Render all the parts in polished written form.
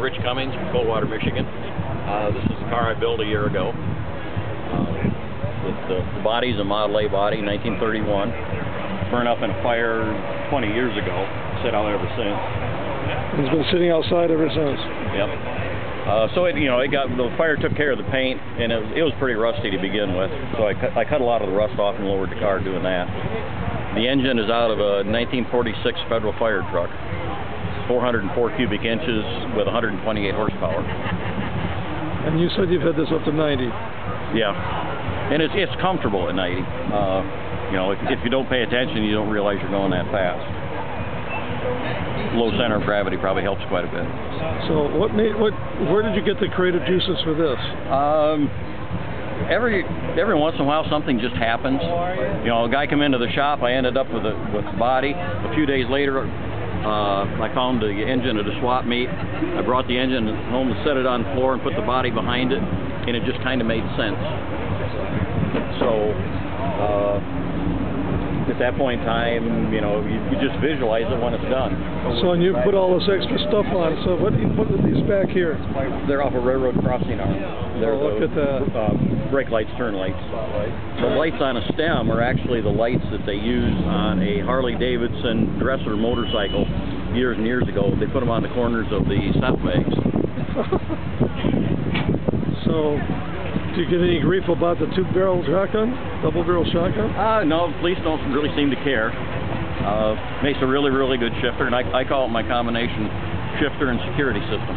Rich Cummings from Coldwater, Michigan. This is the car I built a year ago. The body's a Model A body, 1931. Burned up in a fire 20 years ago. Sit out ever since. It's been sitting outside ever since. Yep. So the fire took care of the paint, and it was pretty rusty to begin with. So I cut a lot of the rust off and lowered the car doing that. The engine is out of a 1946 Federal fire truck, 404 cubic inches with 128 horsepower. And you said you've had this up to 90. Yeah, and it's comfortable at 90. If you don't pay attention, you don't realize you're going that fast. Low center of gravity probably helps quite a bit. So where did you get the creative juices for this? Every once in a while something just happens. A guy come into the shop, I ended up with the body. A few days later, I found the engine at a swap meet. I brought the engine home and set it on the floor and put the body behind it, and it just kind of made sense. So at that point in time, you just visualize it when it's done. So and you put all this extra stuff on. So what are these back here? They're off a railroad crossing arm. Look at that. Brake lights, turn lights. The lights on a stem are actually the lights that they use on a Harley-Davidson dresser motorcycle years and years ago. They put them on the corners of the saddlebags. So, do you get any grief about the two-barrel shotgun, double-barrel shotgun? No, police don't really seem to care. Makes a really, really good shifter, and I call it my combination shifter and security system.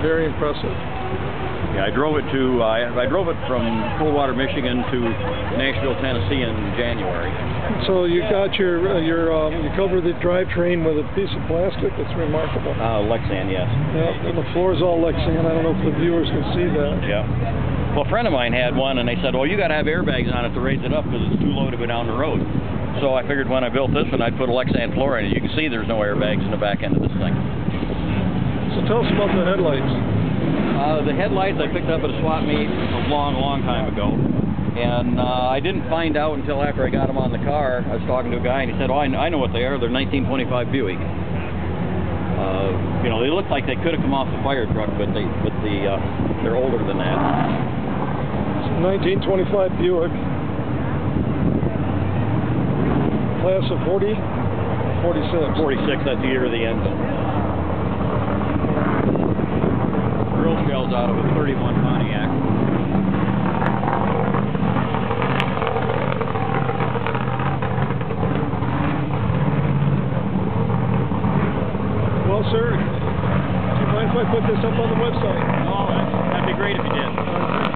Very impressive. Yeah, I drove it from Coldwater, Michigan to Nashville, Tennessee in January. So you got you cover the drivetrain with a piece of plastic. That's remarkable. Lexan, yes. Yeah, and the floor is all Lexan. I don't know if the viewers can see that. Yeah. Well, a friend of mine had one, and they said, well, you got to have airbags on it to raise it up because it's too low to go down the road. So I figured when I built this one, I'd put a Lexan floor in it. You can see there's no airbags in the back end of this thing. So tell us about the headlights. The headlights I picked up at a swap meet a long, long time ago. And I didn't find out until after I got them on the car. I was talking to a guy, and he said, oh, I know what they are. They're 1925 Buick. They look like they could have come off the fire truck, but they're older than that. It's a 1925 Buick. Class of 40? 46. 46, that's the year of the engine. Grill shells out of a 31 Pontiac. Well, sir, do you mind if I put this up on the website? Oh, that'd be great if you did.